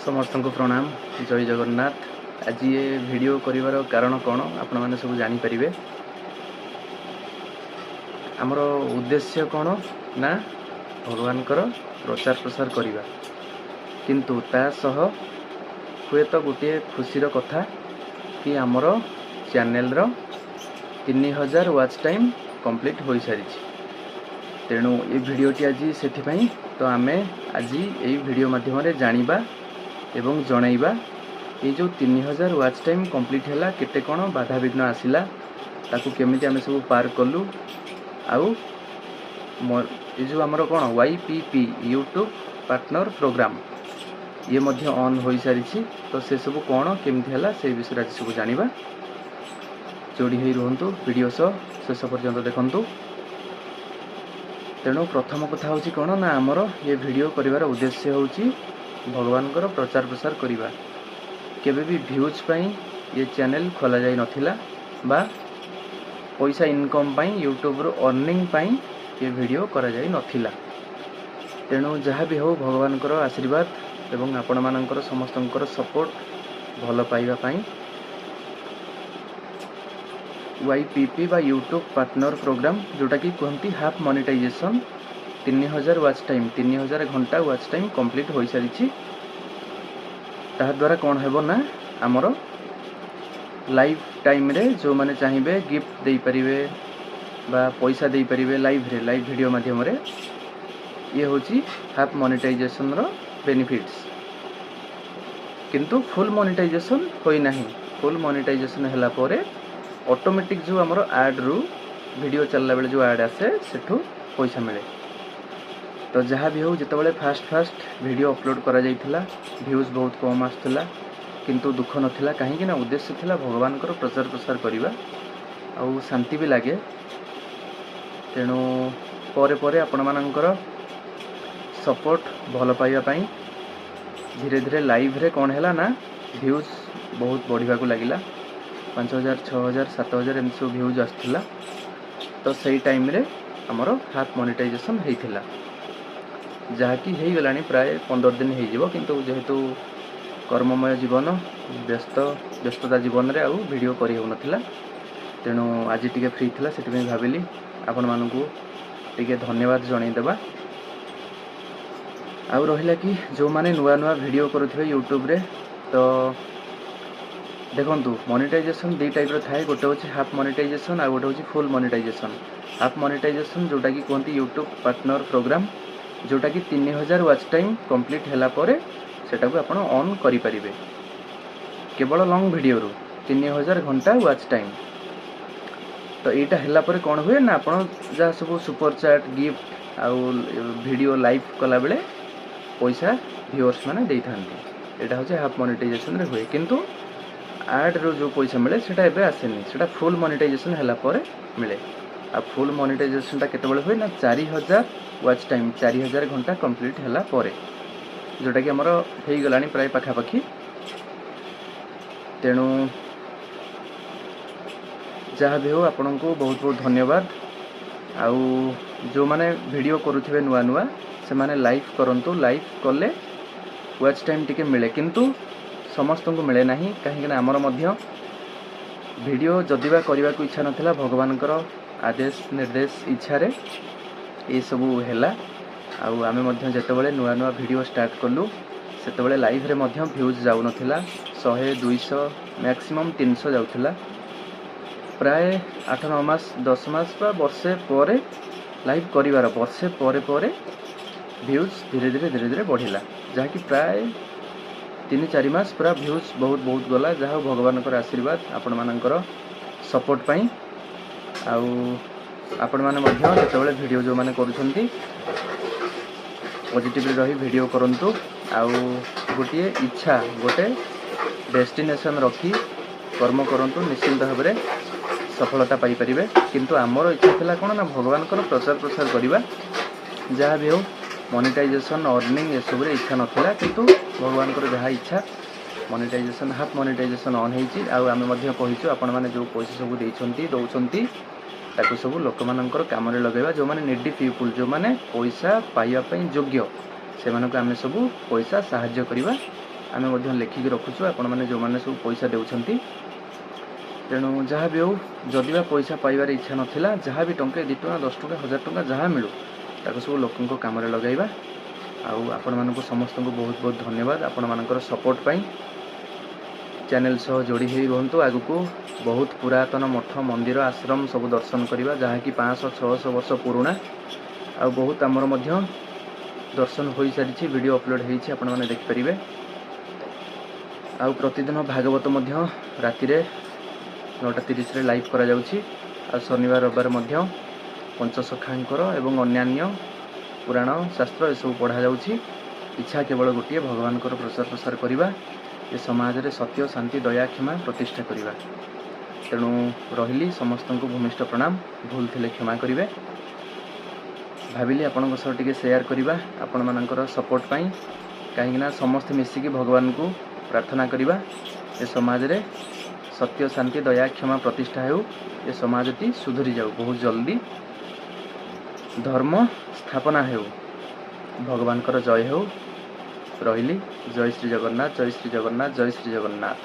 समस्त को प्रणाम। जय जगन्नाथ। आज ये वीडियो करिवार कारण कौन आपण मैंने सब जानीपर। आमर उद्देश्य कौन ना भगवान प्रचार प्रसार करवा, किंतु तासह हुए तो गोटे खुशीर कथा कि आमर चैनल 3000 वाच टाइम कंप्लीट हो सारी। तेणु ये वीडियोटी आज से तो आमे आज ये वीडियो माध्यम जानिबा एवं जनइबा ये जो 3000 वाच टाइम कंप्लीट है केते कौन बाधा विघ्न आसला, ताकू केमिति आमे सब पार कलु। आउ ये जो आमर कौन YPP यूट्यूब पार्टनर प्रोग्राम ये मध्य ऑन हो सारी, तो से सब कौन केमिति है से विषय आज सब जानिबा। जोड़ी ही रुहंतु, वीडियो शेष पर्यंत देखंतु। तेणु प्रथम कथा हूँ कौन ना आमर ये वीडियो करिवार उद्देश्य हूँ भगवान प्रचार प्रसार करवा। केबे भी व्यूज पाई ये चैनल खोला जाई नथिला बा पैसा इनकम पाई यूट्यूब रो अर्निंग पाई ये वीडियो करा जाई नथिला। तेणु जहाँ भी हो भगवान आशीर्वाद एवं आपण मानकर समस्तंकर सपोर्ट भल पाइबा पाई YPP बा यूट्यूब पार्टनर प्रोग्राम जोटा कि कहती हाफ मोनेटाइजेशन 3000 वाच टाइम 3000 घंटा वाच टाइम कंप्लीट हो सारी। ताद्वारा कौन है ना आमर लाइव टाइम रे जो माने चाहिए गिफ्ट दे पारिबे बा पैसा दे पारिबे लाइव वीडियो माध्यम रे। ये होची हाफ मोनेटाइजेशन रो बेनिफिट्स, किंतु फुल मोनेटाइजेशन होई नहीं। फुल मोनेटाइजेशन हैला परे ऑटोमेटिक जो आमर एड रु वीडियो चलला बेले जो एड आसे सेठू पैसा मिले। तो जहाँ भी हो जिते फास्ट वीडियो अपलोड करा जाइथिला व्यूज बहुत कम आसला, किंतु दुख नथिला कहीं ना उद्देश्य थिला भगवान प्रचार प्रसार करवा आउ शांति भी लगे। तेणु परे परे आपण मानकर सपोर्ट भल पाइबा पाई धीरे धीरे लाइव रे कौन है ना व्यूज बहुत बढ़िया को लगिला। 5000 6000 7000 एम सब व्यूज आसला। तो सही टाइम रे हमर हाफ मोनेटाइजेशन होइथिला, जहाँकि हो गलानी प्राय 15 दिन हो, किंतु जेहेतु कर्ममय जीवन व्यस्तता जीवन रे आउ वीडियो करि हो नथिला। तेणु आज टिके फ्री थिला सेति भाविली आपण मानकू टिके धन्यवाद जणाई देबा। आउ रहिला कि जो माने नुआ नुआ वीडियो करुथिबे यूट्यूब रे, तो देखंतु मोनेटाइजेशन दी टाइप रो थाए। गोटे होची हाफ मोनेटाइजेशन आ गोटे होची फुल मोनेटाइजेशन। हाफ मोनेटाइजेशन जोटा कि कहती यूट्यूब पार्टनर प्रोग्राम जोटा कि 3000 वाच टाइम कंप्लीट हैला परे सेटा को आपण ऑन करि परिबे केवल लॉन्ग वीडियो रो 3000 घंटा वाच टाइम। तो एटा हैला परे कोन हुए ना आपण जा सब सुपर चैट गिफ्ट आ वीडियो लाइव कला बेले पैसा व्यूअर्स माने देई थांती। एटा होचे हाफ मोनेटाइजेशन रे हुए, किंतु एड रो जो पैसा मिले सेटा एबे आसेनी, सेटा फुल मोनेटाइजेशन हैला परे मिले। आ फुल मोनेटाइजेशन टा केते बेले हुए ना 4000 वाच टाइम 4000 घंटा कंप्लीट हैला परे, जोटा कि हमर हेई गलानी प्राय पाखा पाखी। तेणु जहाँ भी हो आपण को बहुत बहुत धन्यवाद। आउ जो माने वीडियो करुथिबे नुआ नुआ से माने लाइव करंतु, लाइव कले वाच टाइम टिके मिले, किंतु समस्त को मिले नहीं। कहीं आमर मध्य वीडियो जदिबा करने को इच्छा नथिला भगवान आदेश निर्देश इच्छा रे ये सबू हैला। आउ आमे मध्य जेतेबेले नुआ नुआ वीडियो स्टार्ट कलु सेतेबेले लाइव रे मध्य व्यूज जाउ नथिला। 100 200 मैक्सिमम 300 जाउथिला। प्राय 8-9 मास 10 मास बा वर्षे परे लाइव करिवार वर्षे परे परे व्यूज धीरे धीरे बढ़िला, जहाँ कि प्राय 3-4 मास पूरा व्यूज बहुत बहुत गला। जहाँ भगवान आशीर्वाद आपण मानकर सपोर्ट पाई आउ आपण माने मध्य जेतेबेले वीडियो जो माने करूछंती पॉजिटिव रही वीडियो करंतु। आउ गोटे इच्छा गोटे डेस्टिनेशन रखी कर्म करंतु, निश्चिंत भाव में सफलता पाई परिबे। किंतु आमर इच्छा थिला कोन ना भगवान प्रचार प्रसार करवा। जहाँ भी हो मोनेटाइजेशन अर्निंग ये सब इच्छा नथिला, किंतु भगवान जहाँ इच्छा मोनेटाइजेशन हाफ मोनेटाइजेशन ऑन होइछि। आउ आमे मध्य कहिछु आपण माने जो पैसा सब देइछंती दउछंती ताकू सब लोक मानकर काम रे लगेबा। जो माने निडी पीपुल जो माने पैसा पाइबा पई योग्य से मानको आमे सब पैसा सहाय्य करवा। आमे मध्य लेखिक रखुछु आपण माने जो माने सब पैसा देउछंती तेणु जहाँ भी हो जदि बा पैसा पाइबार इच्छा नथिला जहाँ भी टंके 2 टଙ୍କା 10 टଙ୍କା 1000 टଙ୍କା जहाँ मिलू ताको सब लोकंको काम रे लगाइबा आउ आपण मानको समस्त को बहुत बहुत धन्यवाद आपण मानकर सपोर्ट पाई चैनल सह जोड़ी ही रहंतु आगु को बहुत पुरातन मठ मंदिर आश्रम सब दर्शन करिबा जहाँ कि 500-600 वर्ष पुराना आ बहुत आमर मध्य दर्शन हो सारी वीडियो अपलोड होती आपण मैंने देखिपारे आउ प्रतिदिन भागवत मध्य राति 9:30 लाइव करा जाउछि आ शनिवार रविवार मध्य पंचसखांकर एवं अन्यान्य पुराण शास्त्र सब पढ़ा जाउछि। इच्छा केवल गोटे भगवान प्रचार प्रसार करवा ये समाज रे सत्य शांति दया क्षमा प्रतिष्ठा करवा तेणु रही समस्त को भूमिष्ठ प्रणाम भूल थिले क्षमा करेंगे भाविली आपण टे सेयार करवा आपण मानकर सपोर्ट पाई कहीं समस्त मिसिकी भगवान को प्रार्थना करवा ये समाज रे सत्य शांति दया क्षमा प्रतिष्ठा हो ये समाजटी सुधरी जाऊ बहुत जल्दी धर्म स्थापना हो भगवान जय हो रही जय श्री जगन्नाथ जय श्री जगन्नाथ जय श्री जगन्नाथ।